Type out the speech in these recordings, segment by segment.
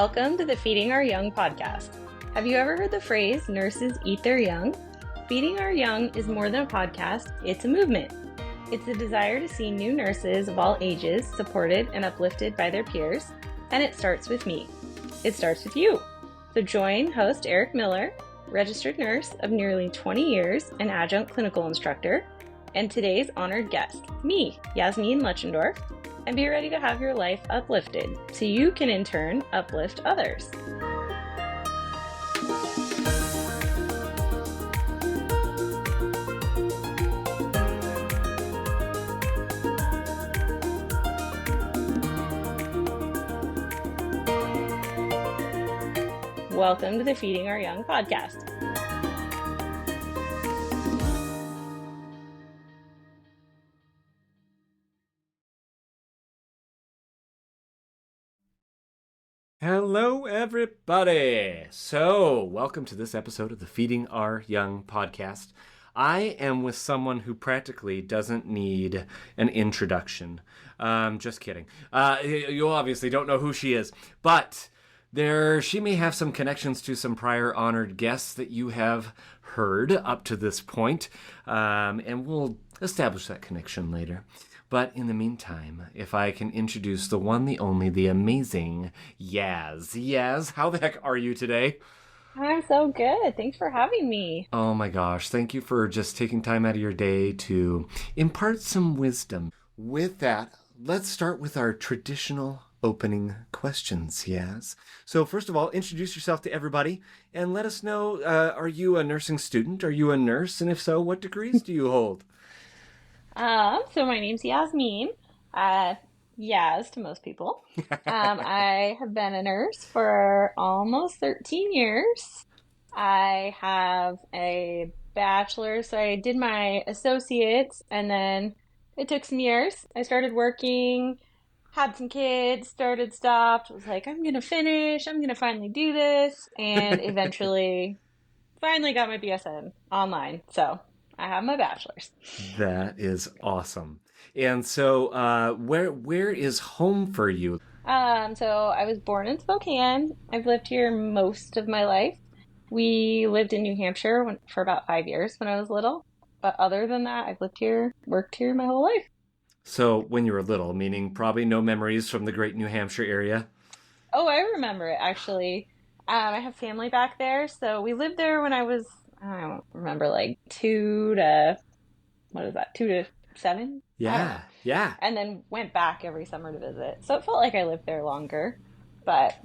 Welcome to the Feeding Our Young podcast. Have you ever heard the phrase, nurses eat their young? Feeding Our Young is more than a podcast, it's a movement. It's the desire to see new nurses of all ages supported and uplifted by their peers, and it starts with me. It starts with you. So join host Eric Miller, registered nurse of nearly 20 years and adjunct clinical instructor, and today's honored guest, me, Yasmeen Lutchendorf, and be ready to have your life uplifted so you can in turn uplift others. Welcome to the Feeding Our Young podcast. Hello, everybody. So, welcome to this episode of the Feeding Our Young podcast. I am with someone who practically doesn't need an introduction. Just kidding. You obviously don't know who she is, but she may have some connections to some prior honored guests that you have heard up to this point, and we'll establish that connection later. But in the meantime, if I can introduce the one, the only, the amazing Yaz. Yaz, how the heck are you today? I'm so good. Thanks for having me. Oh my gosh, thank you for just taking time out of your day to impart some wisdom. With that, let's start with our traditional opening questions, Yaz. So first of all, introduce yourself to everybody and let us know, are you a nursing student? Are you a nurse? And if so, what degrees do you hold? So my name's Yasmeen, Yaz to most people. I have been a nurse for almost 13 years. I have a bachelor's, so I did my associates, and then it took some years. I started working, had some kids, started, stopped, was like, I'm going to finish, I'm going to finally do this, and eventually finally got my BSN online, so I have my bachelor's. That is awesome. And so, where is home for you? So I was born in Spokane. I've lived here most of my life. We lived in New Hampshire for about 5 years when I was little. But other than that, I've lived here, worked here my whole life. So when you were little, meaning probably no memories from the great New Hampshire area? Oh, I remember it, actually. I have family back there. So we lived there when I was, I don't remember, like 2 to 7? Yeah. And then went back every summer to visit. So it felt like I lived there longer. But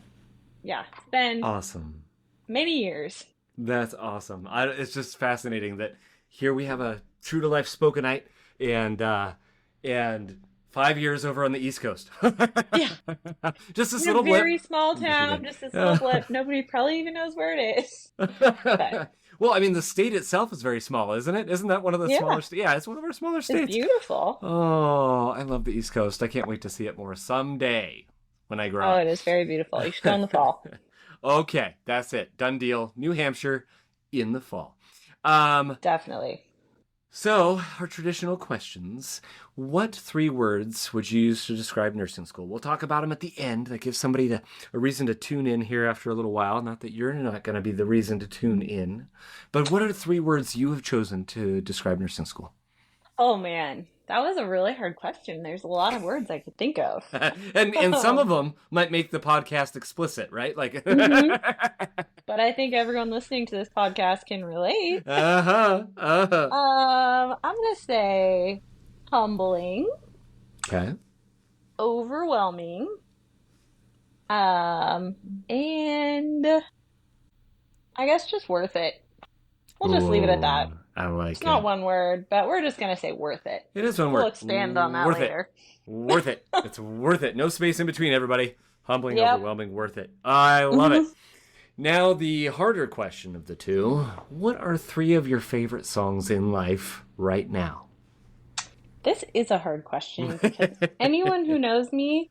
yeah, it's been awesome. Many years. That's awesome. It's just fascinating that here we have a true to life Spokaneite and 5 years over on the East Coast. Yeah. Just this little blip. Very small town, just this little blip. Nobody probably even knows where it is. But well, I mean, the state itself is very small, isn't it? Isn't that one of the smaller states? Yeah, it's one of our smaller states. It's beautiful. Oh, I love the East Coast. I can't wait to see it more someday when I grow up. Oh, it is very beautiful. You should go in the fall. Okay, that's it. Done deal. New Hampshire in the fall. Definitely. So, our traditional questions. What 3 words would you use to describe nursing school? We'll talk about them at the end. That gives somebody a reason to tune in here after a little while. Not that you're not going to be the reason to tune in. But what are the 3 words you have chosen to describe nursing school? Oh, man. That was a really hard question. There's a lot of words I could think of. and some of them might make the podcast explicit, right? Like, But I think everyone listening to this podcast can relate. I'm going to say humbling. Okay. Overwhelming. And I guess just worth it. We'll just leave it at that. I like it. It's not one word, but we're just going to say worth it. It is one word. We'll expand on that later. Worth it. It's worth it. No space in between, everybody. Humbling, overwhelming, worth it. I love it. Now, the harder question of the two. What are 3 of your favorite songs in life right now? This is a hard question because anyone who knows me,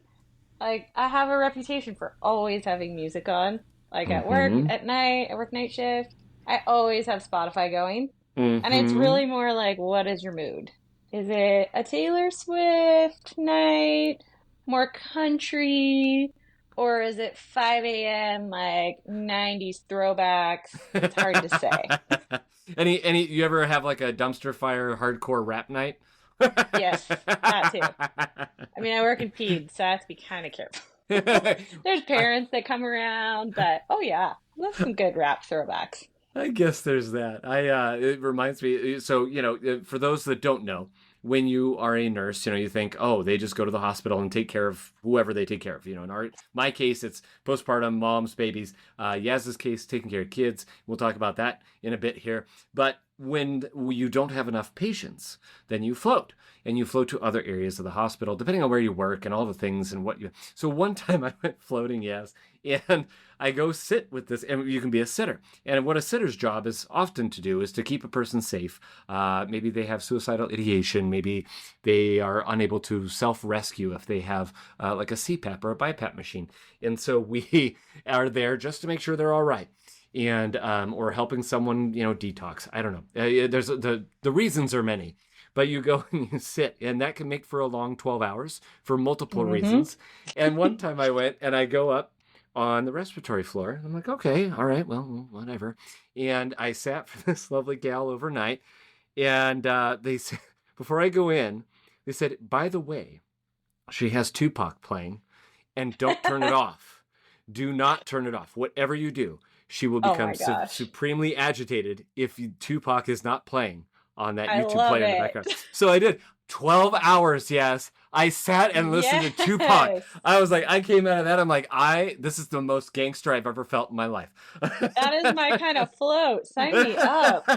like, I have a reputation for always having music on. Like at work, at night, I work night shift. I always have Spotify going. And it's really more like, what is your mood? Is it a Taylor Swift night? More country? Or is it 5 a.m., like 90s throwbacks? It's hard to say. You ever have like a dumpster fire hardcore rap night? Yes, that too. I mean, I work in peds, so I have to be kind of careful. There's parents that come around, but oh yeah, love some good rap throwbacks. I guess there's that. It reminds me. So, for those that don't know, when you are a nurse, you think, oh, they just go to the hospital and take care of whoever they take care of. In my case, it's postpartum, moms, babies. Yaz's case, taking care of kids. We'll talk about that in a bit here. But when you don't have enough patients, then you float. And you float to other areas of the hospital, depending on where you work and all the things and what you. So one time I went floating, yes, and I go sit with this, and you can be a sitter. And what a sitter's job is often to do is to keep a person safe. Maybe they have suicidal ideation. Maybe they are unable to self-rescue if they have like a CPAP or a BiPAP machine. And so we are there just to make sure they're all right. And or helping someone, detox. I don't know. There's the reasons are many. But you go and you sit, and that can make for a long 12 hours for multiple reasons. And one time I went and I go up on the respiratory floor. I'm like, okay, all right, well, whatever. And I sat for this lovely gal overnight. And they said, before I go in, they said, by the way, she has Tupac playing, and don't turn it off. Do not turn it off. Whatever you do, she will become supremely agitated if Tupac is not playing on that YouTube player in the background. So I did 12 hours. Yes. I sat and listened to Tupac. I was like, I came out of that. I'm like, this is the most gangster I've ever felt in my life. That is my kind of float. Sign me up.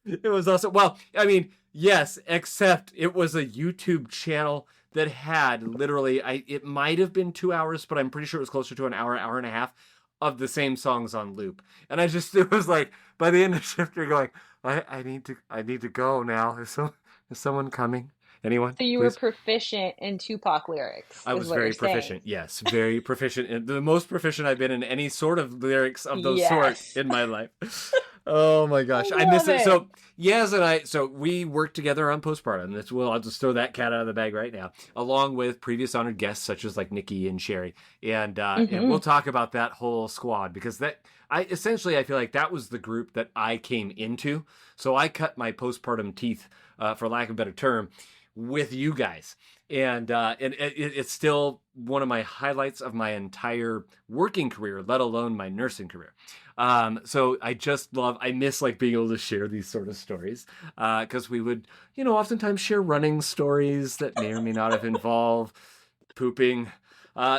It was also, well, I mean, yes, except it was a YouTube channel that had literally, it might have been 2 hours, but I'm pretty sure it was closer to an hour, hour and a half of the same songs on loop. And it was like, by the end of the shift, you're going, I need to go now. Is someone coming? Anyone? So you were proficient in Tupac lyrics. I was very proficient. Yes, very proficient. The most proficient I've been in any sort of lyrics of those sorts in my life. Oh my gosh, I miss it. So Yaz and I, we worked together on postpartum. I'll just throw that cat out of the bag right now, along with previous honored guests such as like Nikki and Sherry, and we'll talk about that whole squad because I feel like that was the group that I came into. So I cut my postpartum teeth, for lack of a better term, with you guys. And it's still one of my highlights of my entire working career, let alone my nursing career. So I miss like being able to share these sort of stories, because we would, oftentimes share running stories that may or may not have involved pooping,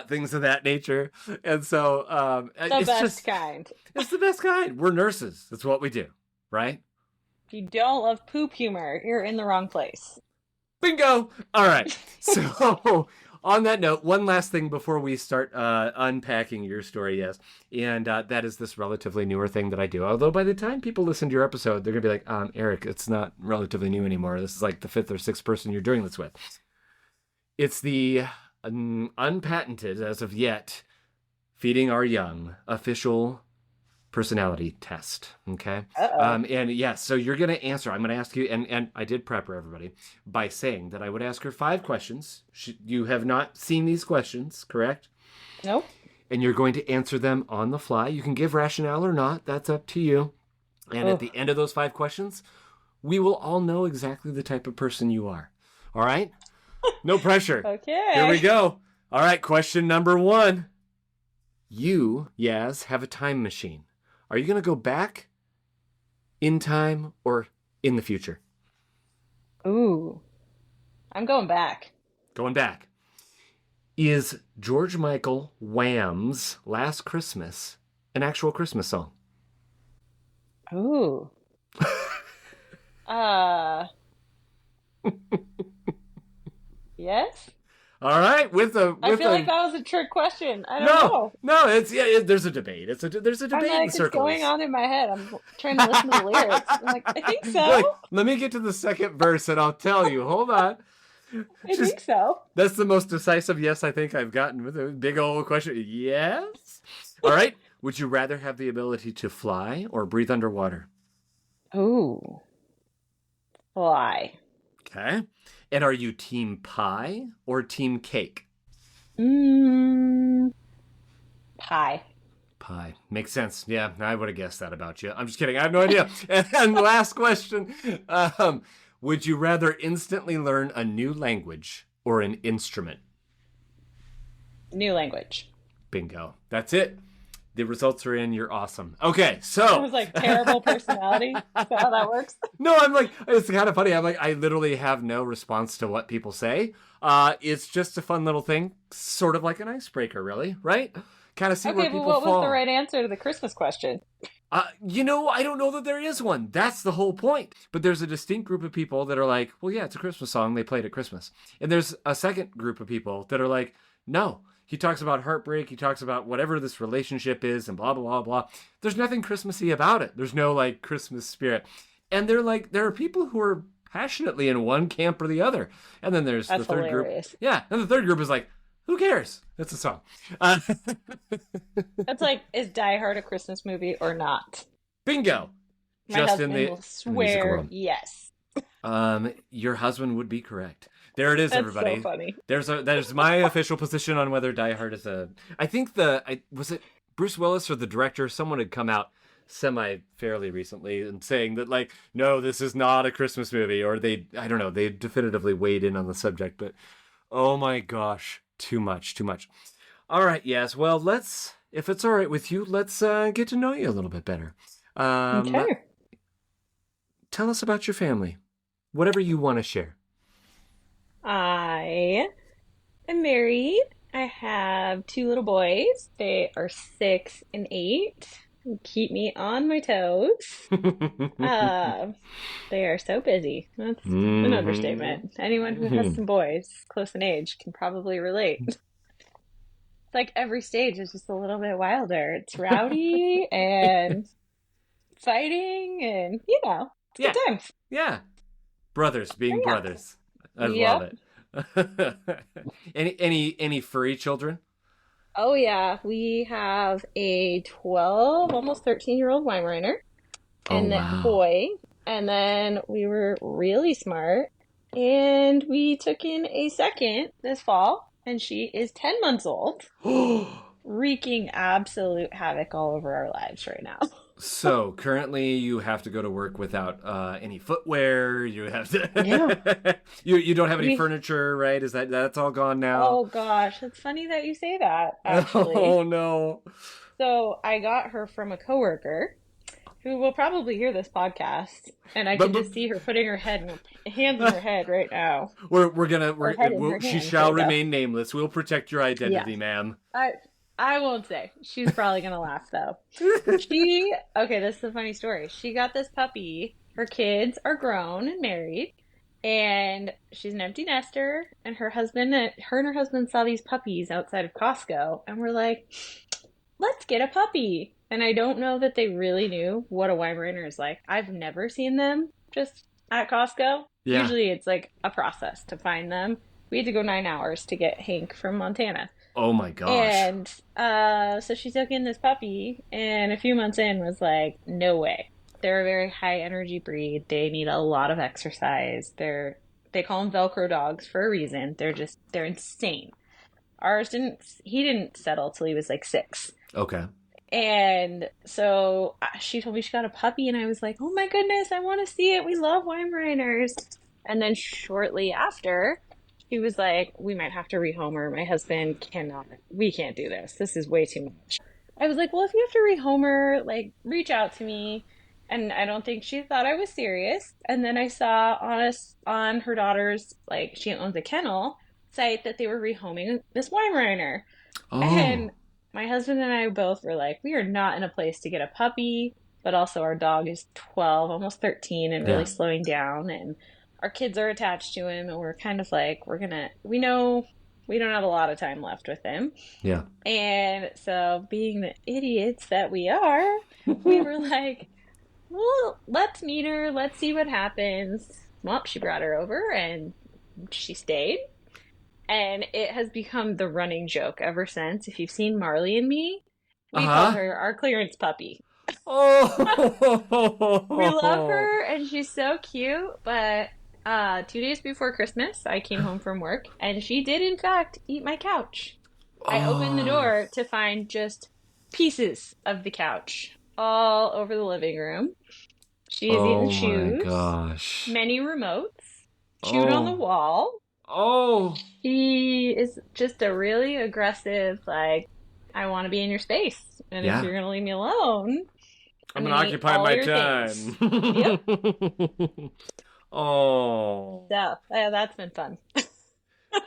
things of that nature. And so, it's the best kind. It's the best kind. We're nurses. That's what we do, right? If you don't love poop humor, you're in the wrong place. Bingo! All right. So on that note, one last thing before we start unpacking your story, yes. And that is this relatively newer thing that I do. Although by the time people listen to your episode, they're going to be like, Eric, it's not relatively new anymore. This is like the fifth or sixth person you're doing this with. It's the unpatented, as of yet, Feeding Our Young official personality test. Okay. And yes, so you're going to answer. I'm going to ask you, and I did prep everybody by saying that I would ask her 5 questions. You have not seen these questions, correct? Nope. And you're going to answer them on the fly. You can give rationale or not. That's up to you. And at the end of those 5 questions, we will all know exactly the type of person you are. All right? No pressure. Okay. Here we go. All right, question number 1. You, Yaz, have a time machine. Are you going to go back in time or in the future? Ooh. I'm going back. Going back. Is George Michael Wham's Last Christmas an actual Christmas song? Ooh. Yes? All right, I feel like that was a trick question. I don't know. No, there's a debate. There's a debate in circles. It's going on in my head. I'm trying to listen to the lyrics. I'm like, I think so. Like, let me get to the second verse and I'll tell you. Hold on. I think so. That's the most decisive yes I think I've gotten with a big old question. Yes. All right. Would you rather have the ability to fly or breathe underwater? Ooh. Fly. Okay. And are you team pie or team cake? Pie. Pie. Makes sense. Yeah, I would have guessed that about you. I'm just kidding. I have no idea. And last question. Would you rather instantly learn a new language or an instrument? New language. Bingo. That's it. The results are in. You're awesome. Okay, so. It was like terrible personality. Is that how that works? No, I'm like, it's kind of funny. I'm like, I literally have no response to what people say. It's just a fun little thing, sort of like an icebreaker, really, right? Kind of see where people fall. Okay, but what was the right answer to the Christmas question? I don't know that there is one. That's the whole point. But there's a distinct group of people that are like, well, yeah, it's a Christmas song. They played at Christmas. And there's a second group of people that are like, no. He talks about heartbreak. He talks about whatever this relationship is and blah, blah, blah, blah. There's nothing Christmassy about it. There's no, like, Christmas spirit. And they're like, there are people who are passionately in one camp or the other. And then there's the third group. Yeah. And the third group is like, who cares? It's a song. That's like, is Die Hard a Christmas movie or not? Bingo. My husband will swear yes. Your husband would be correct. There it is, That's everybody. So funny. There's my official position on whether Die Hard is a. I think was it Bruce Willis or the director? Someone had come out fairly recently and saying that, like, no, this is not a Christmas movie, or they definitively weighed in on the subject. But oh my gosh, too much. All right, yes. Well, if it's all right with you, let's get to know you a little bit better. Okay. Tell us about your family, whatever you want to share. I am married. I have 2 little boys. They are 6 and 8. Keep me on my toes. They are so busy. That's an understatement. Anyone who has some boys close in age can probably relate. It's like every stage is just a little bit wilder. It's rowdy and fighting and, it's good times. Yeah. Brothers being brothers. I love it. Any furry children? Oh yeah, we have a 12, almost 13-year-old Weimaraner, and that boy. And then we were really smart, and we took in a second this fall, and she is 10 months old, wreaking absolute havoc all over our lives right now. So currently you have to go to work without any footwear. You have to. You don't have any furniture, right? That's all gone now? Oh gosh, it's funny that you say that. Actually. Oh no. So I got her from a coworker who will probably hear this podcast, and I can just see her putting her hands in her head right now. She shall remain nameless. We'll protect your identity, ma'am. I won't say. She's probably going to laugh, though. Okay, this is a funny story. She got this puppy. Her kids are grown and married, and she's an empty nester, and her and her husband saw these puppies outside of Costco, and were like, let's get a puppy. And I don't know that they really knew what a Weimaraner is like. I've never seen them just at Costco. Yeah. Usually it's like a process to find them. We had to go 9 hours to get Hank from Montana. Oh my gosh. And so she took in this puppy, and a few months in was like, no way. They're a very high energy breed. They need a lot of exercise. They call them Velcro dogs for a reason. They're insane. He didn't settle till he was like 6. Okay. And so she told me she got a puppy, and I was like, oh my goodness, I want to see it. We love Weimaraners. And then shortly after, he was like, we might have to rehome her. My husband we can't do this. This is way too much. I was like, well, if you have to rehome her, like, reach out to me. And I don't think she thought I was serious. And then I saw on her daughter's, like, she owns a kennel site that they were rehoming this Weimaraner. Oh. And my husband and I both were like, we are not in a place to get a puppy, but also our dog is 12, almost 13, and really slowing down. And our kids are attached to him, and we're kind of like, we know we don't have a lot of time left with him. Yeah. And so being the idiots that we are, we were like, well, let's meet her. Let's see what happens. Well, she brought her over, and she stayed. And it has become the running joke ever since. If you've seen Marley and Me, we call her our clearance puppy. Oh, we love her, and she's so cute, but 2 days before Christmas, I came home from work, and she did, in fact, eat my couch. I opened the Oh, door to find just pieces of the couch all over the living room. She is eating oh my shoes, gosh. many remotes, chewed on the Oh, wall. oh. She is just a really aggressive, like, I want to be in your space. And if Yeah. you're going to leave me alone, I'm I'm going gonna to eat occupy all my your time. things. Yep. Oh. So that's been fun.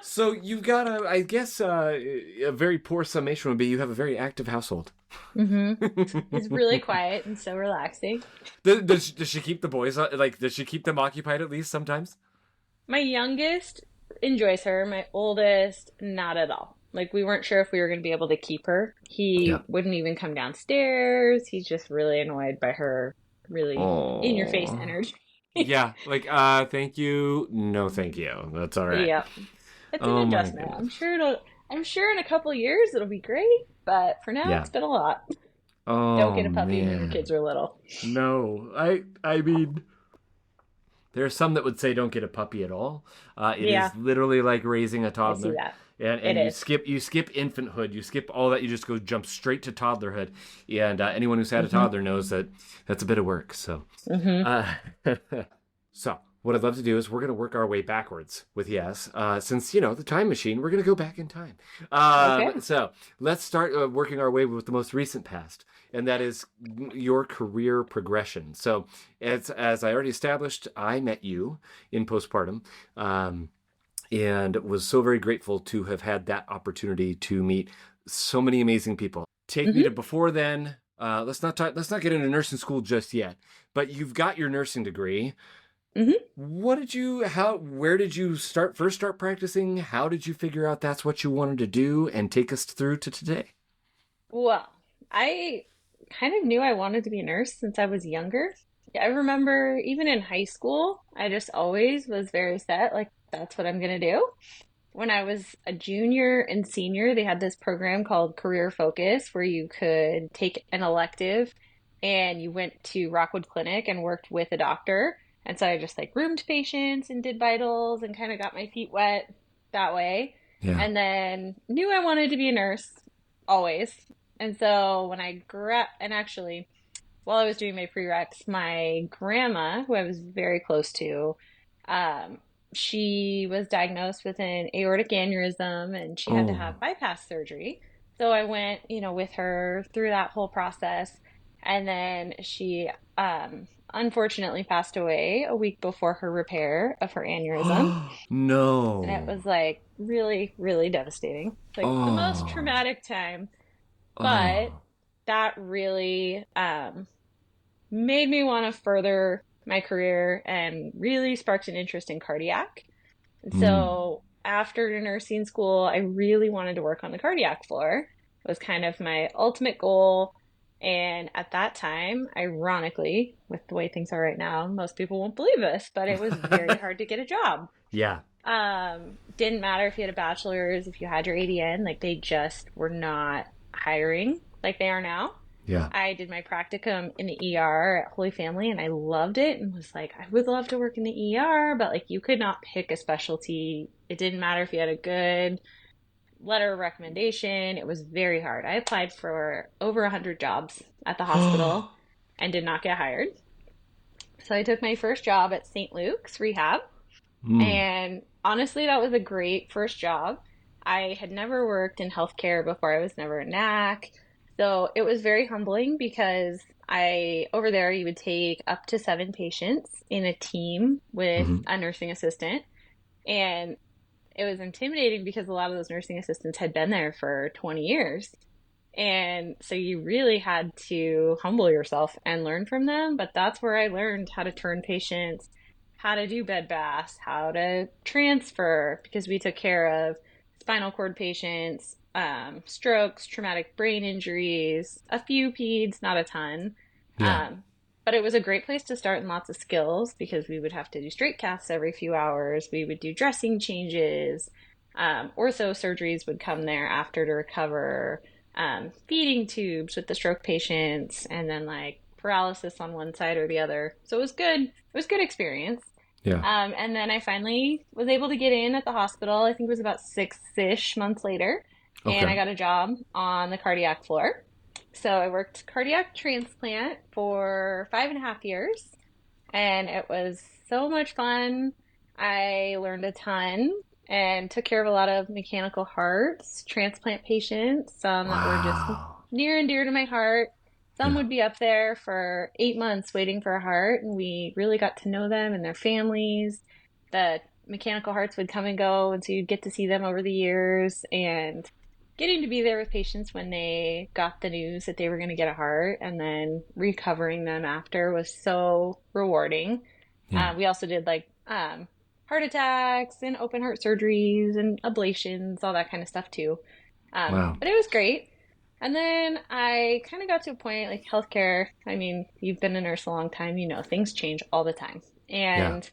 So you've got I guess, a very poor summation would be you have a very active household. Hmm. It's really quiet and so relaxing. Does she keep the boys, like, does she keep them occupied at least sometimes? My youngest enjoys her. My oldest, not at all. Like, we weren't sure if we were going to be able to keep her. He Yeah. wouldn't even come downstairs. He's just really annoyed by her really in your face Oh. energy. Yeah, like, thank you. No, thank you. That's all right. Yep. It's an Oh my adjustment. goodness. I'm sure in a couple years it'll be great, but for now Yeah. it's been a lot. Don't Oh get a puppy when your man. kids are little. No. I mean, there are some that would say don't get a puppy at all. It Yeah, is literally like raising a I see toddler. that. It And is. you skip infanthood, you skip all that, you just go jump straight to toddlerhood. And anyone who's had a Mm-hmm. toddler knows that that's a bit of work. So, Mm-hmm. uh, so what I'd love to do is we're going to work our way backwards with Yes. Since, you know, the time machine, we're going to go back in time. Okay. So let's start working our way with the most recent past, and that is your career progression. So, as I already established, I met you in postpartum. And was so very grateful to have had that opportunity to meet so many amazing people. Take me Mm-hmm. to before then. Let's not get into nursing school just yet. But you've got your nursing degree. Mm-hmm. Where did you first start practicing? How did you figure out that's what you wanted to do, and take us through to today? Well, I kind of knew I wanted to be a nurse since I was younger. I remember even in high school, I just always was very set, like, that's what I'm going to do. When I was a junior and senior, they had this program called Career Focus where you could take an elective and you went to Rockwood Clinic and worked with a doctor. And so I just like roomed patients and did vitals and kind of got my feet wet that way. Yeah. And then knew I wanted to be a nurse always. And so when I grew up, and actually, while I was doing my prereqs, my grandma, who I was very close to, um, she was diagnosed with an aortic aneurysm and she had to Oh. have bypass surgery. So I went, with her through that whole process. And then she unfortunately passed away a week before her repair of her aneurysm. And it No. was like really, really devastating. Like the most Oh. traumatic time. But Oh. that really made me want to further my career and really sparked an interest in cardiac. And Mm. so after nursing school, I really wanted to work on the cardiac floor. It was kind of my ultimate goal. And at that time, ironically, with the way things are right now, most people won't believe this, but it was very hard to get a job. Yeah. Didn't matter if you had a bachelor's, if you had your ADN, like they just were not hiring like they are now. Yeah. I did my practicum in the ER at Holy Family and I loved it and was like, I would love to work in the ER, but like you could not pick a specialty. It didn't matter if you had a good letter of recommendation. It was very hard. I applied for over 100 jobs at the hospital and did not get hired. So I took my first job at St. Luke's Rehab. Mm. And honestly, that was a great first job. I had never worked in healthcare before. I was never a NAC. So it was very humbling because over there, you would take up to 7 patients in a team with Hmm. a nursing assistant. And it was intimidating because a lot of those nursing assistants had been there for 20 years. And so you really had to humble yourself and learn from them. But that's where I learned how to turn patients, how to do bed baths, how to transfer, because we took care of spinal cord patients, strokes, traumatic brain injuries, a few peds, not a ton. Yeah. But it was a great place to start in lots of skills because we would have to do straight casts every few hours. We would do dressing changes. Ortho surgeries would come there after to recover. Feeding tubes with the stroke patients, and then like paralysis on one side or the other. So it was good. It was good experience. Yeah. And then I finally was able to get in at the hospital. I think it was about 6-ish months later. and I Okay. got a job on the cardiac floor. So I worked cardiac transplant for 5.5 years, and it was so much fun. I learned a ton and took care of a lot of mechanical hearts, transplant patients, some that were just Wow. near and dear to my heart. Some Yeah. would be up there for 8 months waiting for a heart, and we really got to know them and their families. The mechanical hearts would come and go, and so you'd get to see them over the years. And getting to be there with patients when they got the news that they were going to get a heart and then recovering them after was so rewarding. Yeah. We also did like heart attacks and open heart surgeries and ablations, all that kind of stuff too. Wow. But it was great. And then I kind of got to a point like healthcare. I mean, you've been a nurse a long time, you know, things change all the time. Yeah. And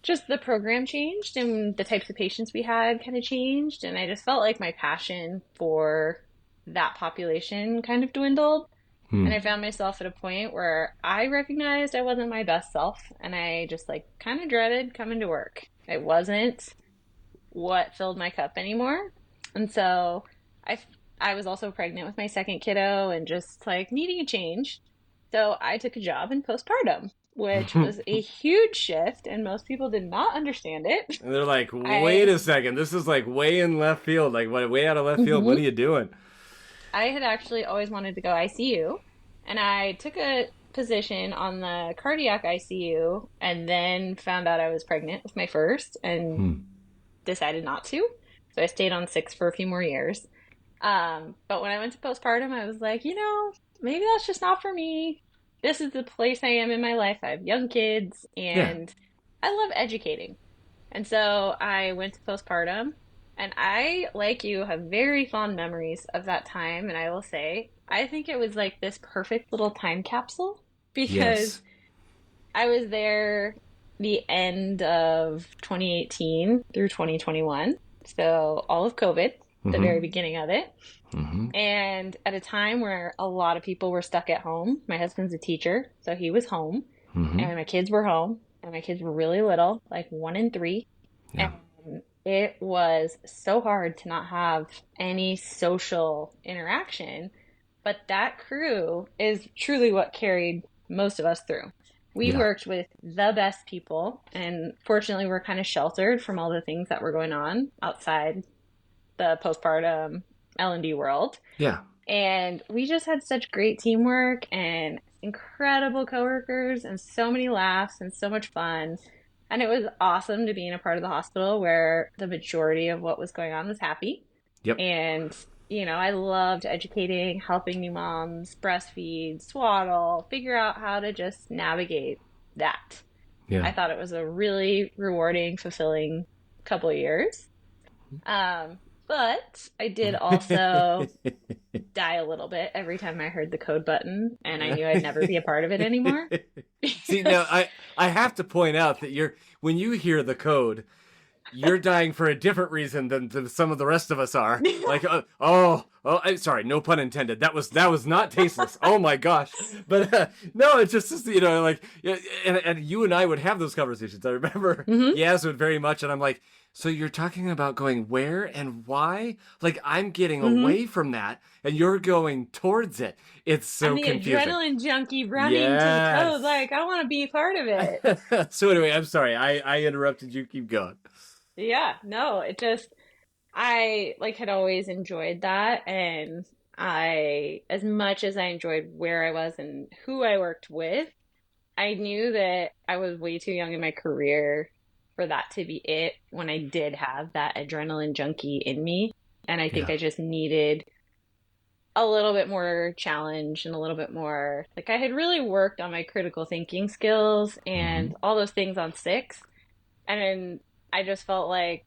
just the program changed and the types of patients we had kind of changed. And I just felt like my passion for that population kind of dwindled. Hmm. And I found myself at a point where I recognized I wasn't my best self. And I just like kind of dreaded coming to work. It wasn't what filled my cup anymore. And so I, I was also pregnant with my second kiddo and just like needing a change. So I took a job in postpartum, which was a huge shift, and most people did not understand it. And they're like, wait I, a second, this is like way in left field, like what, way out of left field. What are Mhm. you doing? I had actually always wanted to go ICU, and I took a position on the cardiac ICU, and then found out I was pregnant with my first, and Hmm. decided not to. So I stayed on six for a few more years. But when I went to postpartum, I was like, maybe that's just not for me. This is the place I am in my life. I have young kids Yeah. and I love educating. And so I went to postpartum, and I, like you, have very fond memories of that time. And I will say, I think it was like this perfect little time capsule because Yes. I was there the end of 2018 through 2021. So all of COVID, the Mm-hmm. very beginning of it. Mm-hmm. And at a time where a lot of people were stuck at home. My husband's a teacher, so he was home, Mm-hmm. and my kids were home, and my kids were really little, like 1 and 3. Yeah. And it was so hard to not have any social interaction. But that crew is truly what carried most of us through. We Yeah. worked with the best people, and fortunately, we're kind of sheltered from all the things that were going on outside the postpartum L&D world. Yeah. And we just had such great teamwork and incredible coworkers and so many laughs and so much fun. And it was awesome to be in a part of the hospital where the majority of what was going on was happy. Yep. And, I loved educating, helping new moms breastfeed, swaddle, figure out how to just navigate that. Yeah. I thought it was a really rewarding, fulfilling couple of years. But I did also die a little bit every time I heard the code button, and I knew I'd never be a part of it anymore. See, now I have to point out that when you hear the code, you're dying for a different reason than some of the rest of us are. Like, sorry, no pun intended. That was not tasteless. Oh my gosh! But no, it's just like, and you and I would have those conversations. I remember Mm-hmm. Yas would very much, and I'm like, so you're talking about going where and why? Like, I'm getting Mm-hmm. away from that, and you're going towards it. It's so I'm the confusing. adrenaline junkie running to the Yes. code. Like, I want to be a part of it. So anyway, I'm sorry. I interrupted you. Keep going. Yeah, no, I like had always enjoyed that. And as much as I enjoyed where I was and who I worked with, I knew that I was way too young in my career for that to be it when I did have that adrenaline junkie in me. And I think Yeah. I just needed a little bit more challenge and a little bit more, like I had really worked on my critical thinking skills and all those things on six. And then I just felt like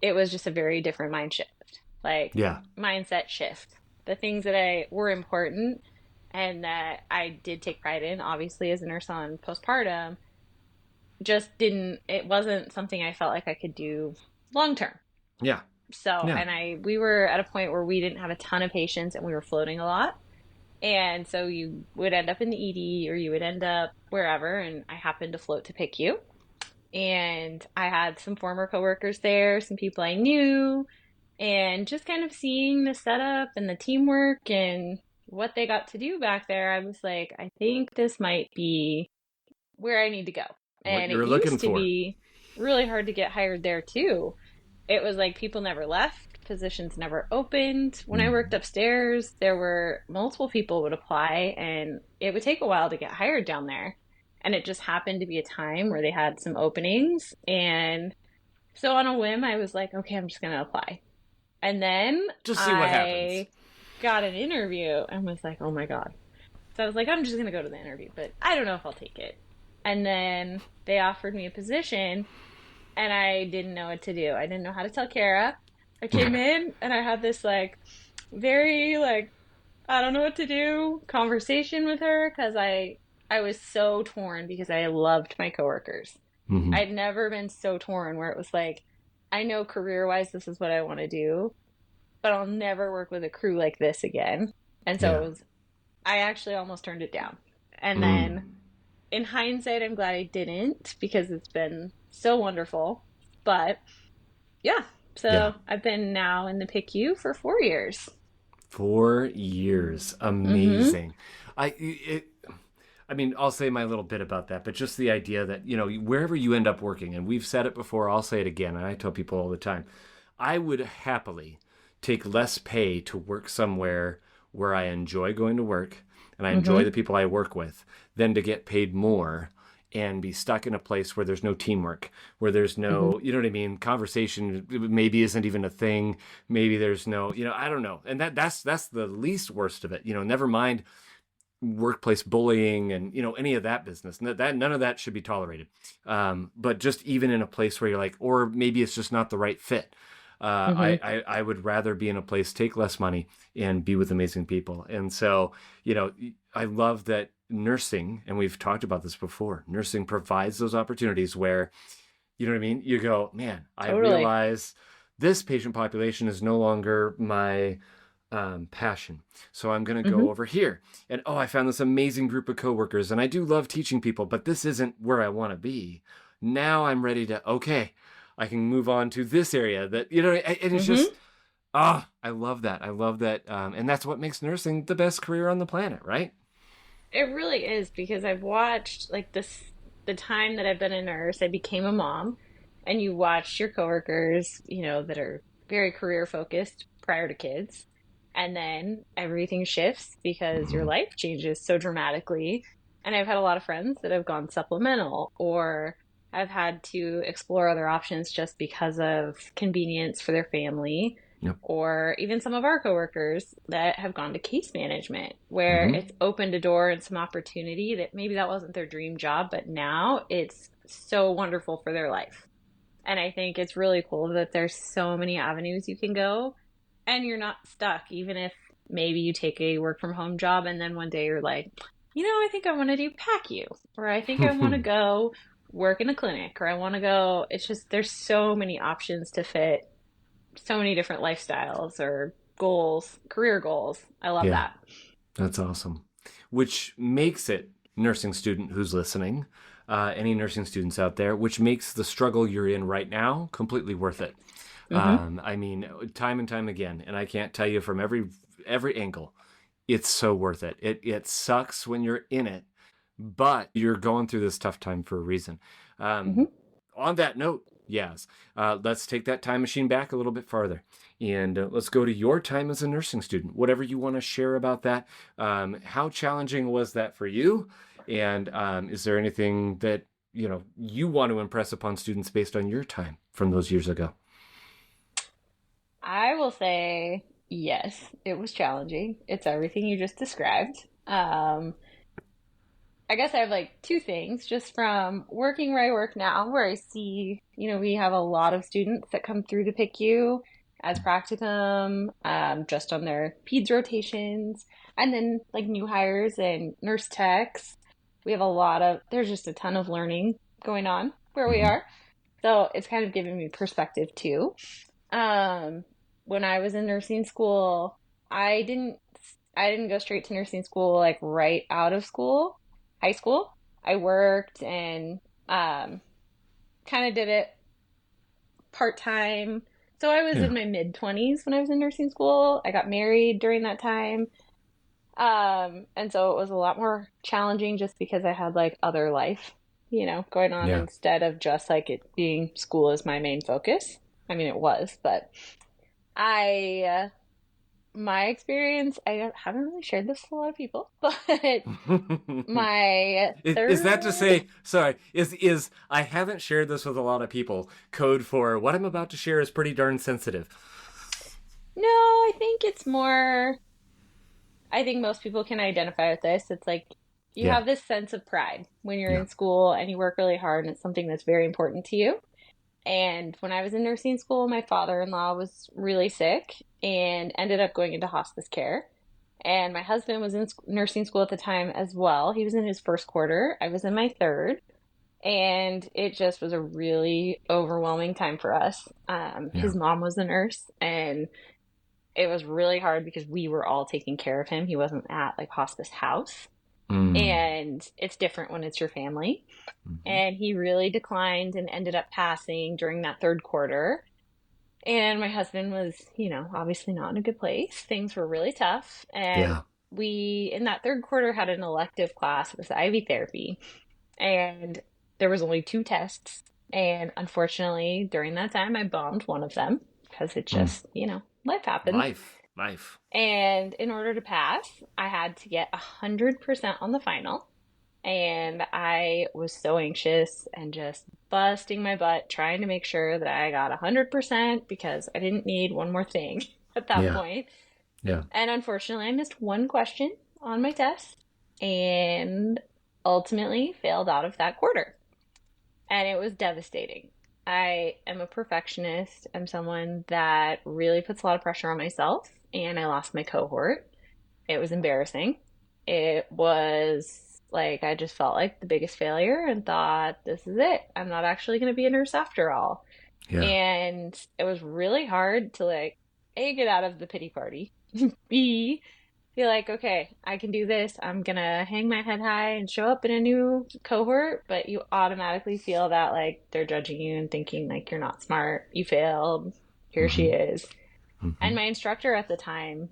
it was just a very different mind shift, like Yeah. mindset shift. The things that were important and that I did take pride in, obviously, as a nurse on postpartum, it wasn't something I felt like I could do long term. Yeah. So, Yeah. and we were at a point where we didn't have a ton of patients and we were floating a lot. And so you would end up in the ED or you would end up wherever. And I happened to float to PICU. And I had some former coworkers there, some people I knew. And just kind of seeing the setup and the teamwork and what they got to do back there, I was like, I think this might be where I need to go. What And it you're looking used to for. be really hard to get hired there too. It was like people never left, positions never opened. When I worked Mhm. upstairs, there were multiple people would apply, and it would take a while to get hired down there. And it just happened to be a time where they had some openings. And so on a whim, I was like, okay, I'm just going to apply. And then Just see what happens. I got an interview and was like, oh my God. So I was like, I'm just going to go to the interview, but I don't know if I'll take it. And then they offered me a position and I didn't know what to do. I didn't know how to tell Kara. I came in and I had this like very like I don't know what to do conversation with her because I was so torn because I loved my coworkers. Hmm. I'd never been so torn where it was like I know career-wise this is what I want to do, but I'll never work with a crew like this again. And so Yeah. it was I actually almost turned it down. And then Mm. in hindsight I'm glad I didn't because it's been so wonderful. But yeah, Yeah. so I've been now in the PICU for 4 years. 4 years. Mm-hmm. Amazing. I mean, I'll say my little bit about that, but just the idea that, wherever you end up working, and we've said it before, I'll say it again, and I tell people all the time, I would happily take less pay to work somewhere where I enjoy going to work and I enjoy Mm-hmm. the people I work with than to get paid more and be stuck in a place where there's no teamwork, where there's Mm-hmm. no, you know what I mean, conversation maybe isn't even a thing. Maybe there's no, I don't know. And that's the least worst of it. Never mind workplace bullying and any of that business. That none of that should be tolerated. But just even in a place where you're like, or maybe it's just not the right fit. Mm-hmm. I would rather be in a place, take less money, and be with amazing people. And so, I love that nursing, and we've talked about this before. Nursing provides those opportunities where, you know what I mean. You go, man, I Totally. realize this patient population is no longer my passion. So I'm going to Mm-hmm. go over here. And I found this amazing group of coworkers, and I do love teaching people, but this isn't where I want to be. Now I'm ready to, okay, I can move on to this area that, and it's Mm-hmm. just, I love that. I love that. And that's what makes nursing the best career on the planet, right? It really is because I've watched like this the time that I've been a nurse, I became a mom, and you watch your coworkers, that are very career focused prior to kids, and then everything shifts because your Mm-hmm. life changes so dramatically. And I've had a lot of friends that have gone supplemental or have had to explore other options just because of convenience for their family Yep. or even some of our coworkers that have gone to case management where Mm-hmm. it's opened a door and some opportunity that maybe that wasn't their dream job, but now it's so wonderful for their life. And I think it's really cool that there's so many avenues you can go and you're not stuck, even if maybe you take a work from home job and then one day you're like, I think I want to do PACU or I think I want to go work in a clinic or I want to go. It's just there's so many options to fit so many different lifestyles or goals, career goals. I love Yeah, that. that's awesome. Which makes it, nursing student who's listening, any nursing students out there, which makes the struggle you're in right now completely worth it. Mm-hmm. I mean, time and time again, and I can't tell you from every angle, it's so worth it. It sucks when you're in it, but you're going through this tough time for a reason. Mm-hmm. On that note, yes, let's take that time machine back a little bit farther, and let's go to your time as a nursing student. Whatever you want to share about that. How challenging was that for you? And is there anything that you want to impress upon students based on your time from those years ago? I will say yes, it was challenging. It's everything you just described. I guess I have like two things just from working where I work now, where I see, we have a lot of students that come through the PICU as practicum, just on their peds rotations, and then like new hires and nurse techs. We have there's just a ton of learning going on where we Mm-hmm. are. So it's kind of given me perspective too. Um, when I was in nursing school, I didn't I didn't go straight to nursing school like right out of school, high school. I worked and kind of did it part time So I was Yeah. in my mid-20s when I was in nursing school. I got married during that time. And so it was a lot more challenging just because I had like other life, going on Yeah. instead of just like it being school as my main focus. I mean, it was, but I my experience, haven't really shared this with a lot of people, but my Is that to third, say, sorry, is I haven't shared this with a lot of people, code for what I'm about to share is pretty darn sensitive. no, I think it's more, I think most people can identify with this. It's like you Yeah. have this sense of pride when you're Yeah. in school and you work really hard and it's something that's very important to you. And when I was in nursing school, my father-in-law was really sick and ended up going into hospice care. And my husband was in nursing school at the time as well. He was in his first quarter. I was in my third. And it just was a really overwhelming time for us. Yeah. His mom was a nurse, and it was really hard because we were all taking care of him. He wasn't at like hospice house. Mm. And it's different when it's your family. Hmm. And he really declined and ended up passing during that third quarter. And my husband was, obviously not in a good place. Things were really tough. And Yeah. we, in that third quarter, had an elective class. It was IV therapy. And there was only two tests. And unfortunately, during that time, I bombed one of them because it Mm. just, life happens. Life. And in order to pass, I had to get 100% on the final. And I was so anxious and just busting my butt trying to make sure that I got 100% because I didn't need one more thing at that Yeah. point. Yeah. And unfortunately, I missed one question on my test and ultimately failed out of that quarter. And it was devastating. I am a perfectionist. I'm someone that really puts a lot of pressure on myself, and I lost my cohort. It was embarrassing. It was like I just felt like the biggest failure and thought, this is it. I'm not actually going to be a nurse after all. Yeah. And it was really hard to like, A, get out of the pity party, B, feel like, okay, I can do this. I'm gonna hang my head high and show up in a new cohort, but you automatically feel that like they're judging you and thinking like you're not smart, you failed, here she Hmm. is. Hmm. And my instructor at the time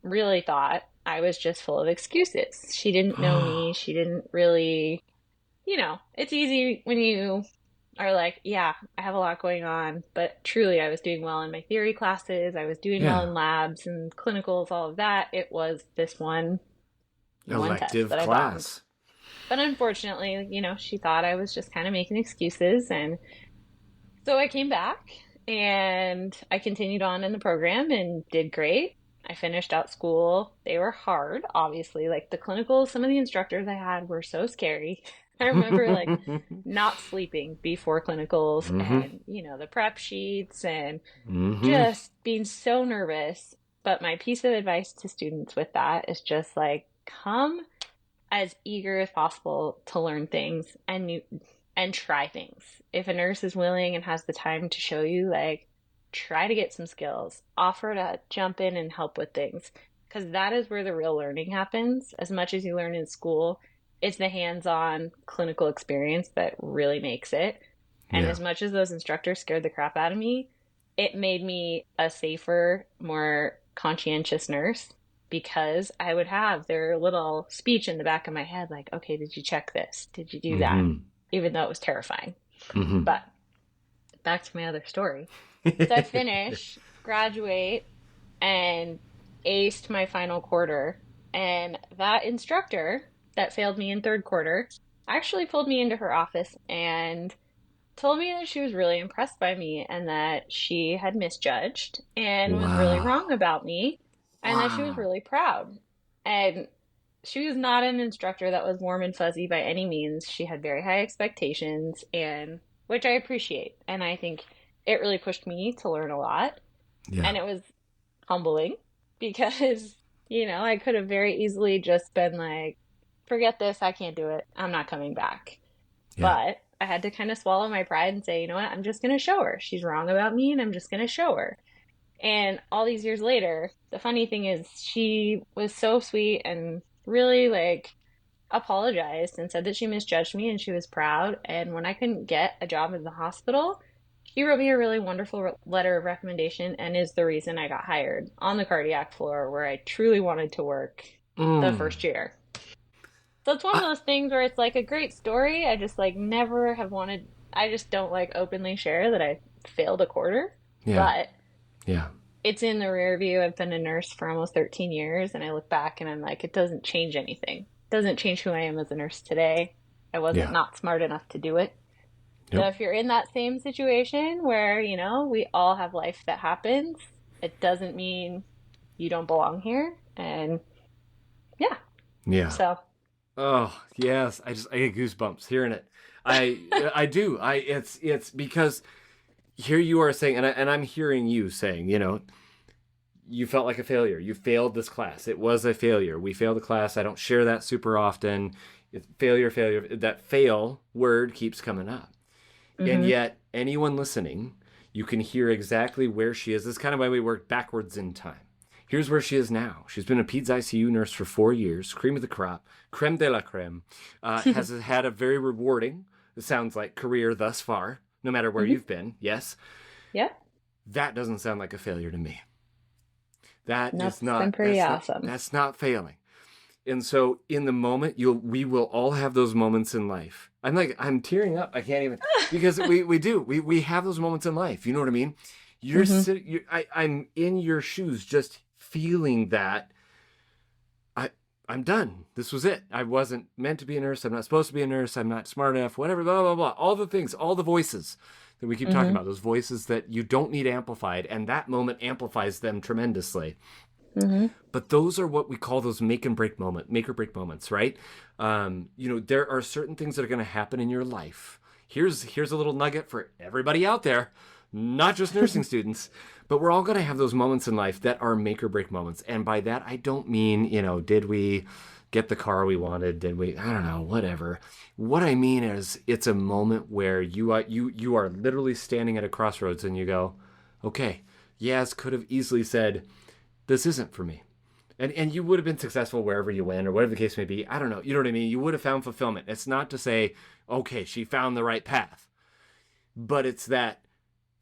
really thought I was just full of excuses. She didn't know me. She didn't really, it's easy when you are like, yeah, I have a lot going on, but truly I was doing well in my theory classes. I was doing well Yeah. in labs and clinicals, all of that. It was this one test Elective that I bombed. class. But unfortunately, she thought I was just kind of making excuses. And so I came back and I continued on in the program and did great. I finished out school. They were hard, obviously. Like the clinicals, some of the instructors I had were so scary. I remember like not sleeping before clinicals Hmm. and, the prep sheets and Hmm. just being so nervous. But my piece of advice to students with that is just like come as eager as possible to learn things and try things. If a nurse is willing and has the time to show you, like try to get some skills, offer to jump in and help with things because that is where the real learning happens. As much as you learn in school, it's the hands-on clinical experience that really makes it. And Yeah. as much as those instructors scared the crap out of me, it made me a safer, more conscientious nurse because I would have their little speech in the back of my head, like, okay, did you check this? Did you do that? Hmm. Even though it was terrifying. Hmm. But back to my other story. So I finish, graduate, and aced my final quarter. And that instructor that failed me in third quarter actually pulled me into her office and told me that she was really impressed by me and that she had misjudged and was really wrong Wow. about me and that she was Wow. really proud. And she was not an instructor that was warm and fuzzy by any means. She had very high expectations and which I appreciate. And I think it really pushed me to learn a lot. Yeah. And it was humbling because, I could have very easily just been like, forget this, I can't do it. I'm not coming back. Yeah. But I had to kind of swallow my pride and say, you know what, I'm just going to show her. She's wrong about me and I'm just going to show her. And all these years later, the funny thing is, she was so sweet and really like apologized and said that she misjudged me and she was proud. And when I couldn't get a job in the hospital, He wrote me a really wonderful letter of recommendation and is the reason I got hired on the cardiac floor where I truly wanted to work the Mm. first year. So it's one of I, those things where it's like a great story. I just like never have wanted, I just don't like openly share that I failed a quarter, yeah, but yeah, it's in the rear view. I've been a nurse for almost 13 years and I look back and I'm like, it doesn't change anything. It doesn't change who I am as a nurse today. I wasn't yeah. not smart enough to do it. So Yep. if you're in that same situation where, we all have life that happens, it doesn't mean you don't belong here. And yeah, Yeah. so. Oh, yes. I get goosebumps hearing it. I do. It's because here you are saying, and I'm hearing you saying, you felt like a failure. You failed this class. It was a failure. We failed the class. I don't share that super often. It's failure, failure. That fail word keeps coming up. And Mhm. yet, anyone listening, you can hear exactly where she is. This is kind of why we work backwards in time. Here's where she is now. She's been a peds ICU nurse for 4 years, cream of the crop, creme de la creme. Has had a very rewarding, it sounds like, career thus far, no matter where Mhm. you've been. Yes, Yep. that doesn't sound like a failure to me. That is That's been not. pretty awesome. That's not failing. And so in the moment, we will all have those moments in life. I'm tearing up. I can't even, because we do. We have those moments in life. You know what I mean? You're Mhm. sitting, I'm in your shoes just feeling that I'm done. This was it. I wasn't meant to be a nurse. I'm not supposed to be a nurse. I'm not smart enough, whatever, blah, blah, blah. All the things, all the voices that we keep talking Mhm. about, those voices that you don't need amplified. And that moment amplifies them tremendously. Mhm. But those are what we call those make or break moments, right? There are certain things that are going to happen in your life. Here's a little nugget for everybody out there, not just nursing students, but we're all going to have those moments in life that are make or break moments. And by that, I don't mean, did we get the car we wanted? Did we? I don't know, whatever. What I mean is, it's a moment where you are literally standing at a crossroads and you go, okay, Yaz could have easily said, this isn't for me. And you would have been successful wherever you went or whatever the case may be. I don't know. You know what I mean? You would have found fulfillment. It's not to say, okay, she found the right path, but it's that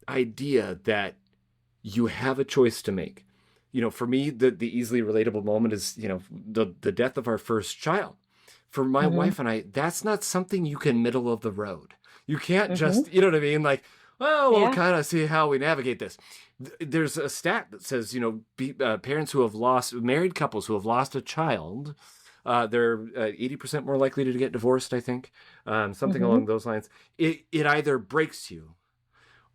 idea that you have a choice to make. For me, the easily relatable moment is, the death of our first child. For my Mhm. wife and I, that's not something you can middle of the road. You can't Mhm. just, you know what I mean? Like, well, we'll Yeah. kind of see how we navigate this. There's a stat that says, parents who have lost, married couples who have lost a child, they're 80% more likely to get divorced, I think, something Mhm. along those lines. It either breaks you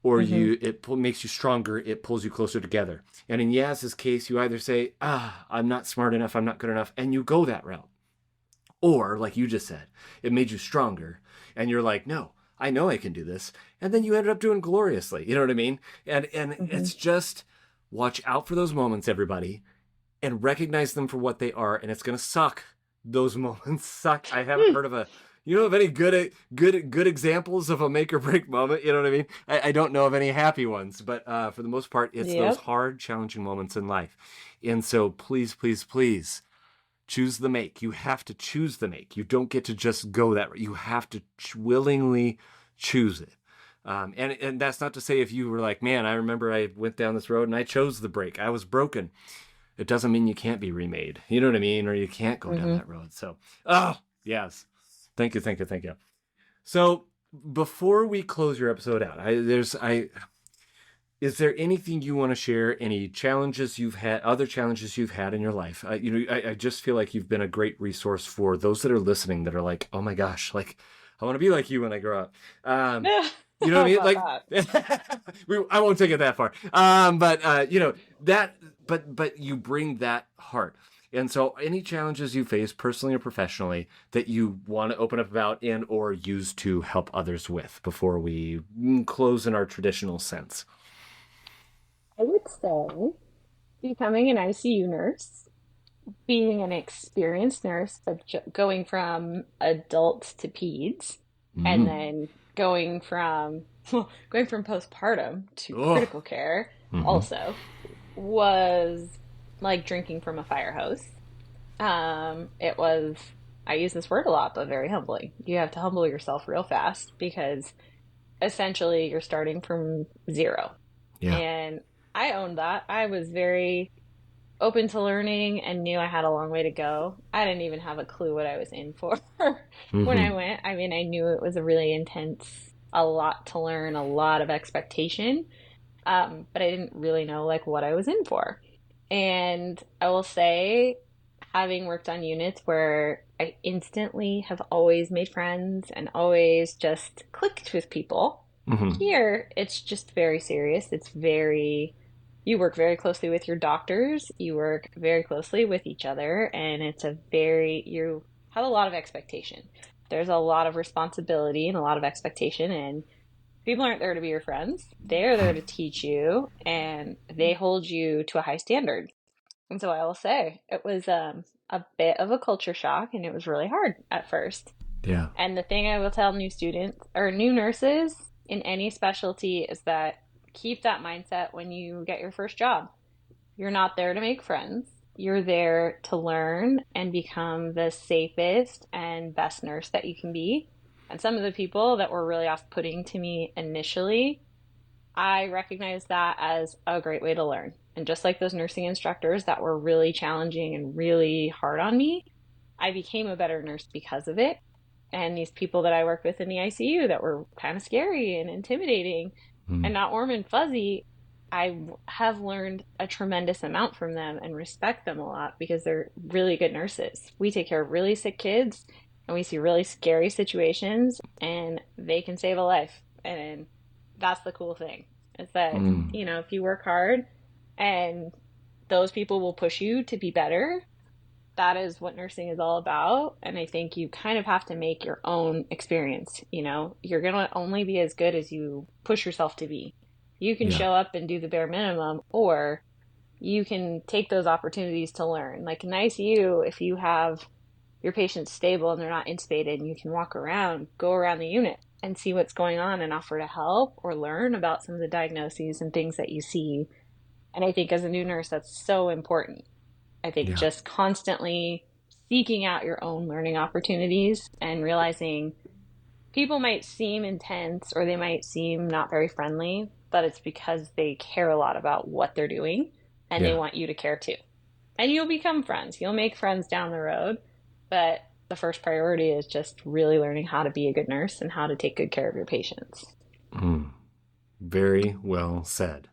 or Mhm. makes you stronger. It pulls you closer together. And in Yaz's case, you either say, I'm not smart enough, I'm not good enough, and you go that route. Or, like you just said, it made you stronger. And you're like, no, I know I can do this. And then you ended up doing gloriously. You know what I mean? And Mhm. it's just watch out for those moments, everybody, and recognize them for what they are. And it's going to suck. Those moments suck. I haven't Mm. heard of of any good examples of a make or break moment. You know what I mean? I don't know of any happy ones, but for the most part, it's those Yep. hard, challenging moments in life. And so please, please, please, choose the make. You have to choose the make. You don't get to just go that way. You have to willingly choose it. And that's not to say if you were like, man, I remember I went down this road and I chose the break. I was broken. It doesn't mean you can't be remade. You know what I mean? Or you can't go down Mhm. that road. So, oh, yes. Thank you, thank you, thank you. So before we close your episode out, is there anything you want to share? Any challenges you've had, other challenges you've had in your life? I just feel like you've been a great resource for those that are listening that are like, oh my gosh, like I want to be like you when I grow up. You know what I How mean? about Like, that? I won't take it that far. But you bring that heart. And so any challenges you face personally or professionally that you want to open up about and or use to help others with before we close in our traditional sense. I would say becoming an ICU nurse, being an experienced nurse of going from adults to peds, and Mm. then going from going from postpartum to Oh. critical care Mm-hmm. also was like drinking from a fire hose. It was, I use this word a lot, but very humbling. You have to humble yourself real fast because essentially you're starting from zero. Yeah. And I owned that. I was very open to learning and knew I had a long way to go. I didn't even have a clue what I was in for when I Mm-hmm. went. I mean, I knew it was a really intense, a lot to learn, a lot of expectation. But I didn't really know like what I was in for. And I will say, having worked on units where I instantly have always made friends and always just clicked with people, Mm-hmm. here it's just very serious. It's very, you work very closely with your doctors, you work very closely with each other, and it's a very, you have a lot of expectation. There's a lot of responsibility and a lot of expectation, and people aren't there to be your friends. They're there to teach you, and they hold you to a high standard. And so I will say it was a bit of a culture shock, and it was really hard at first. Yeah. And the thing I will tell new students or new nurses in any specialty is that keep that mindset when you get your first job. You're not there to make friends. You're there to learn and become the safest and best nurse that you can be. And some of the people that were really off-putting to me initially, I recognize that as a great way to learn. And just like those nursing instructors that were really challenging and really hard on me, I became a better nurse because of it. And these people that I worked with in the ICU that were kind of scary and intimidating and not warm and fuzzy, I have learned a tremendous amount from them and respect them a lot because they're really good nurses. We take care of really sick kids and we see really scary situations and they can save a life. And that's the cool thing is that, Mm. you know, if you work hard and those people will push you to be better, that is what nursing is all about. And I think you kind of have to make your own experience. You know, you're going to only be as good as you push yourself to be. You can Yeah. show up and do the bare minimum, or you can take those opportunities to learn. Like in ICU, if you have your patients stable and they're not intubated, and you can walk around, go around the unit and see what's going on and offer to help or learn about some of the diagnoses and things that you see. And I think as a new nurse, that's so important. I think Yeah. just constantly seeking out your own learning opportunities and realizing people might seem intense or they might seem not very friendly, but it's because they care a lot about what they're doing and they Yeah. want you to care too. And you'll become friends. You'll make friends down the road, but the first priority is just really learning how to be a good nurse and how to take good care of your patients. Mm. Very well said.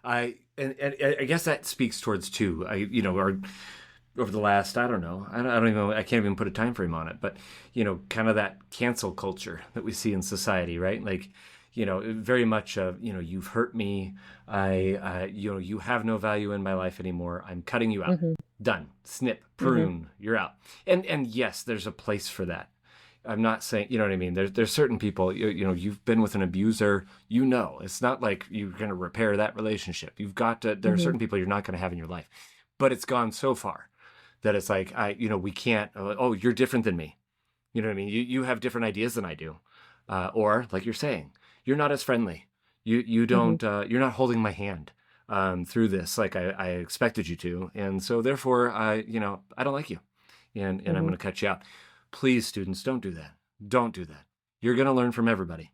And I guess that speaks towards too. Over the last, I don't know, I don't even know, I can't even put a time frame on it, but kind of that cancel culture that we see in society, right? Like, very much of, you've hurt me. You have no value in my life anymore. I'm cutting you out. Mm-hmm. Done. Snip, prune, you're out. And yes, there's a place for that. I'm not saying, you know what I mean? There's certain people, you've been with an abuser, it's not like you're going to repair that relationship. You've got to, there are certain people you're not going to have in your life, but it's gone so far that it's like, we can't, oh, you're different than me. You know what I mean? You have different ideas than I do. Or like you're saying, you're not as friendly. You don't, you're not holding my hand through this like I expected you to. And so therefore, I don't like you and I'm going to cut you out. Please, students, don't do that. Don't do that. You're going to learn from everybody.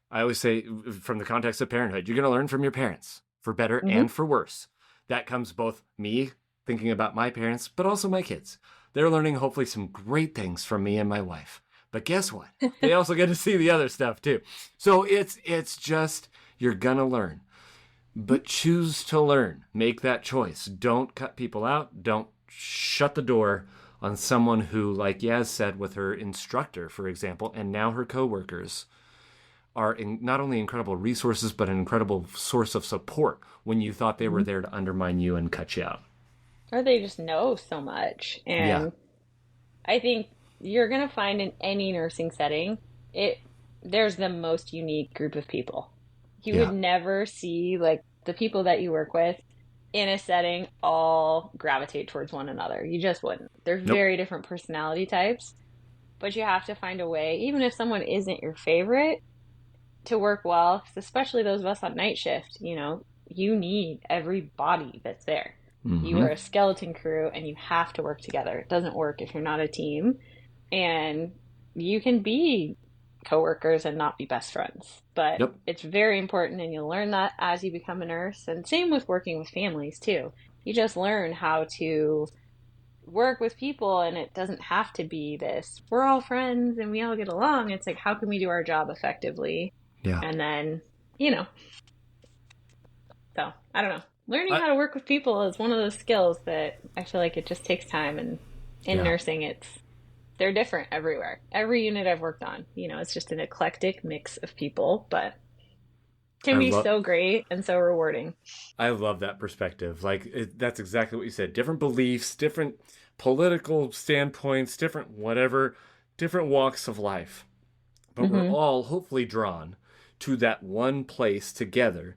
I always say from the context of parenthood, you're going to learn from your parents for better and for worse. That comes both me thinking about my parents, but also my kids. They're learning hopefully some great things from me and my wife. But guess what? They also get to see the other stuff too. So it's just, you're going to learn. But choose to learn. Make that choice. Don't cut people out. Don't shut the door on someone who, like Yaz said with her instructor, for example, and now her coworkers, are not only incredible resources, but an incredible source of support when you thought they were there to undermine you and cut you out. Or they just know so much. And I think you're going to find in any nursing setting, there's the most unique group of people. You would never see like the people that you work with in a setting all gravitate towards one another. You just wouldn't. They're very different personality types, but you have to find a way, even if someone isn't your favorite, to work well, especially those of us on night shift. You need every body that's there. You are a skeleton crew and you have to work together. It doesn't work if you're not a team. And you can be coworkers and not be best friends. But Yep. it's very important, and you'll learn that as you become a nurse. And same with working with families too. You just learn how to work with people, and it doesn't have to be this, we're all friends and we all get along. It's like, how can we do our job effectively? Yeah. And then, so I don't know. Learning how to work with people is one of those skills that I feel like it just takes time. And in nursing, they're different everywhere. Every unit I've worked on, it's just an eclectic mix of people, but can be so great and so rewarding. I love that perspective. Like, that's exactly what you said. Different beliefs, different political standpoints, different whatever, different walks of life. But we're all hopefully drawn to that one place together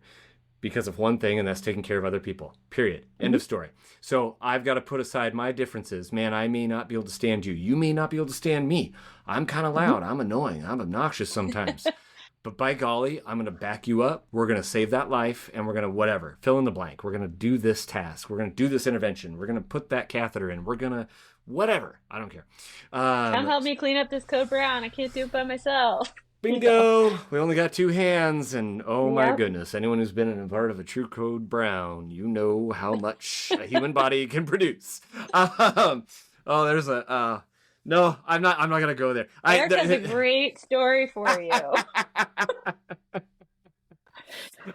because of one thing, and that's taking care of other people. Period. End of story. So I've got to put aside my differences. Man, I may not be able to stand you. You may not be able to stand me. I'm kind of loud. I'm annoying. I'm obnoxious sometimes. But by golly, I'm going to back you up. We're going to save that life, and we're going to whatever. Fill in the blank. We're going to do this task. We're going to do this intervention. We're going to put that catheter in. We're going to whatever. I don't care. Come help me clean up this code brown. I can't do it by myself. Bingo! We only got 2 hands, and oh my goodness, anyone who's been in a part of a true code brown, you know how much a human body can produce. There's a no, I'm not gonna go there. Eric has a great story for you.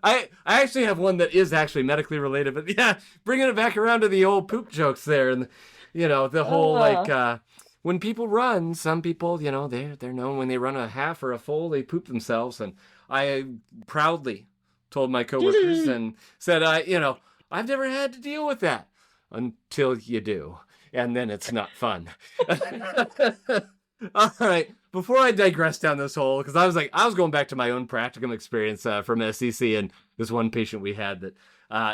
I actually have one that is actually medically related, but yeah, bringing it back around to the old poop jokes there, and the whole when people run, some people, they're known when they run a half or a full, they poop themselves. And I proudly told my coworkers and said, I've never had to deal with that until you do. And then it's not fun. All right. Before I digress down this hole, because I was going back to my own practicum experience from SCC and this one patient we had that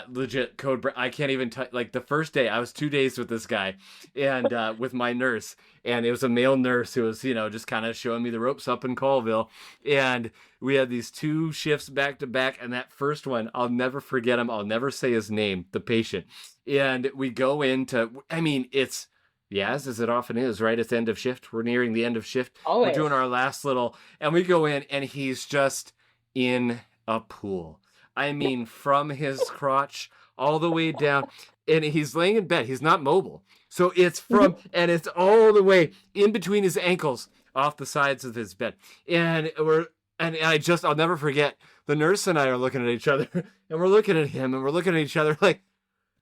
legit code. I can't even like the first day I was 2 days with this guy and with my nurse, and it was a male nurse who was, just kind of showing me the ropes up in Colville. And we had these 2 shifts back to back. And that first one, I'll never forget him. I'll never say his name, the patient. And we go into, it's, as it often is, right? It's end of shift. We're nearing the end of shift. Always. We're doing our last little, and we go in, and he's just in a pool. I mean, from his crotch all the way down, and he's laying in bed. He's not mobile. So it's and it's all the way in between his ankles off the sides of his bed. And I'll never forget, the nurse and I are looking at each other, and we're looking at him, and we're looking at each other like,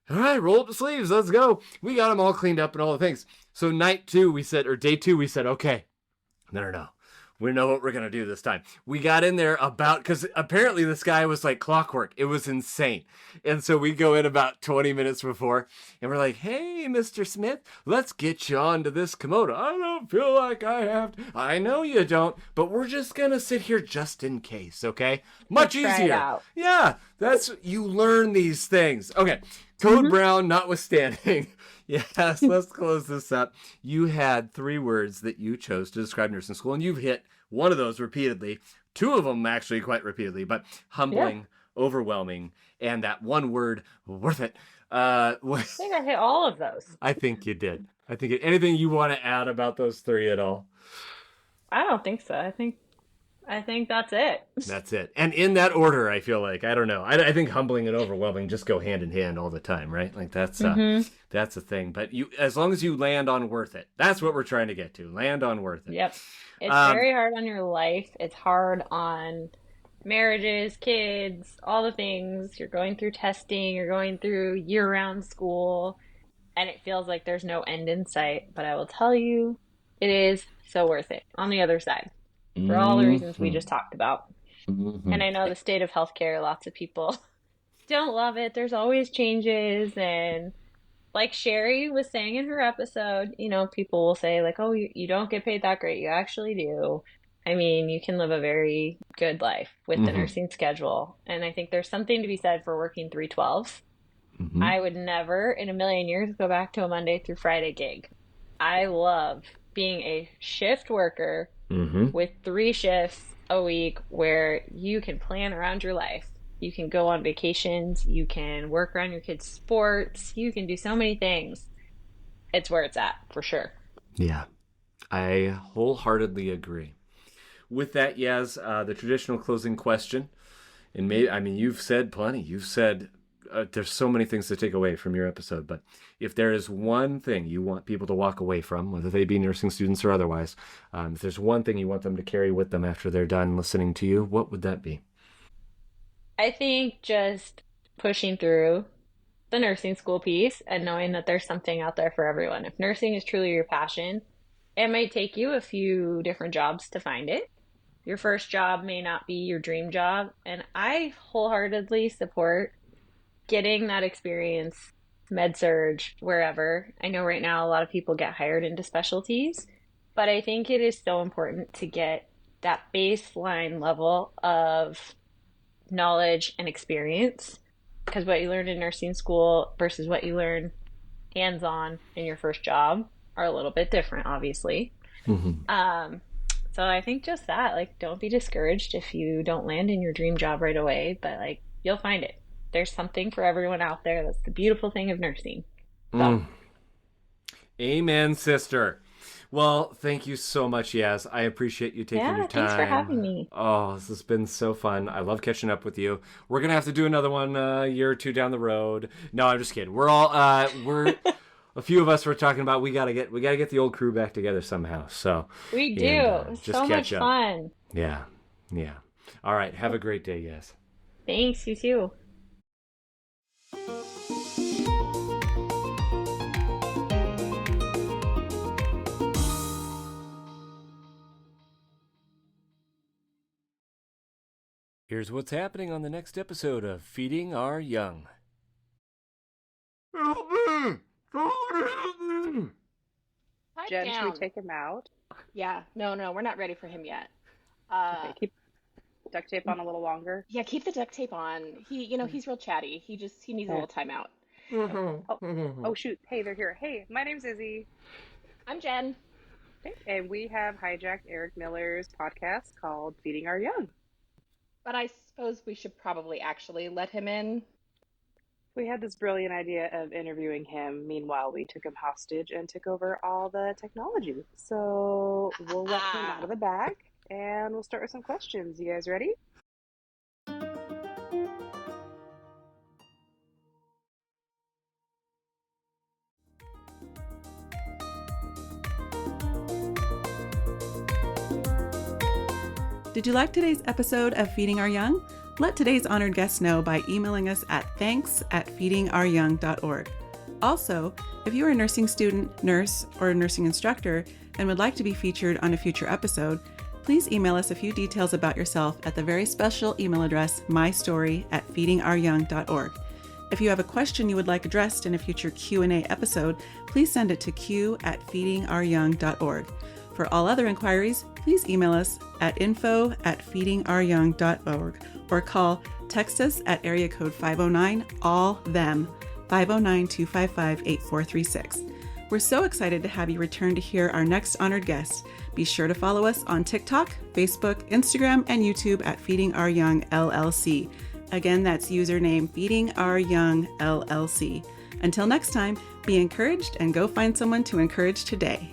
all right, roll up the sleeves. Let's go. We got them all cleaned up and all the things. So day 2, we said, okay, no. We know what we're going to do this time. We got in there because apparently this guy was like clockwork. It was insane. And so we go in about 20 minutes before, and we're like, hey, Mr. Smith, let's get you onto this commode. I don't feel like I have to. I know you don't, but we're just going to sit here just in case, okay? Much easier. Yeah, you learn these things. Okay, Code Brown notwithstanding. Yes, let's close this up. You had 3 words that you chose to describe nursing school, and you've hit one of those repeatedly. 2 of them actually quite repeatedly, but humbling, overwhelming, and that one word, worth it. I think I hit all of those. I think you did. Anything you want to add about those 3 at all? I don't think so. I think that's it. That's it. And in that order, I feel like, I don't know. I think humbling and overwhelming just go hand in hand all the time, right? Like that's a thing. But as long as you land on worth it, that's what we're trying to get to. Land on worth it. Yep. It's very hard on your life. It's hard on marriages, kids, all the things. You're going through testing. You're going through year-round school. And it feels like there's no end in sight. But I will tell you, it is so worth it on the other side. For all the reasons we just talked about. And I know the state of healthcare, lots of people don't love it. There's always changes. And like Sherry was saying in her episode, people will say like, oh, you don't get paid that great. You actually do. I mean, you can live a very good life with the nursing schedule. And I think there's something to be said for working 312s. I would never in a million years go back to a Monday through Friday gig. I love being a shift worker with 3 shifts a week where you can plan around your life. You can go on vacations. You can work around your kids' sports. You can do so many things. It's where it's at, for sure. Yeah, I wholeheartedly agree. with that, Yaz, the traditional closing question, and you've said plenty. You've said there's so many things to take away from your episode, but if there is one thing you want people to walk away from, whether they be nursing students or otherwise, if there's one thing you want them to carry with them after they're done listening to you, what would that be? I think just pushing through the nursing school piece and knowing that there's something out there for everyone. If nursing is truly your passion, it might take you a few different jobs to find it. Your first job may not be your dream job, and I wholeheartedly support getting that experience, med surge, wherever. I know right now a lot of people get hired into specialties, but I think it is so important to get that baseline level of knowledge and experience, because what you learn in nursing school versus what you learn hands-on in your first job are a little bit different, obviously. So I think just that, like, don't be discouraged if you don't land in your dream job right away, but like, you'll find it. There's something for everyone out there. That's the beautiful thing of nursing. So. Amen, sister. Well, thank you so much, Yaz. I appreciate you taking your time. Thanks for having me. Oh, this has been so fun. I love catching up with you. We're going to have to do another one a year or two down the road. No, I'm just kidding. We're all, a few of us were talking about we gotta get the old crew back together somehow. So we do. Just so much fun. Yeah. All right. Have a great day, Yaz. Thanks. You too. Here's what's happening on the next episode of Feeding Our Young. Jen, should we take him out? Yeah, no, we're not ready for him yet. Okay, keep duct tape on a little longer. Yeah, keep the duct tape on. He's real chatty. He needs a little timeout. Oh, shoot. Hey, they're here. Hey, my name's Izzy. I'm Jen. Okay, and we have hijacked Eric Miller's podcast called Feeding Our Young. But I suppose we should probably actually let him in. We had this brilliant idea of interviewing him. Meanwhile, we took him hostage and took over all the technology. So we'll let him out of the bag, and we'll start with some questions. You guys ready? Did you like today's episode of Feeding Our Young? Let today's honored guest know by emailing us at thanks@feedingouryoung.org. Also, if you are a nursing student, nurse, or a nursing instructor and would like to be featured on a future episode, please email us a few details about yourself at the very special email address mystory@feedingouryoung.org. If you have a question you would like addressed in a future Q&A episode, please send it to q@feedingouryoung.org. For all other inquiries, please email us at info@feedingouryoung.org or text us at area code 509-ALL-THEM, 509-255-8436. We're so excited to have you return to hear our next honored guest. Be sure to follow us on TikTok, Facebook, Instagram, and YouTube at Feeding Our Young LLC. Again, that's username Feeding Our Young LLC. Until next time, be encouraged and go find someone to encourage today.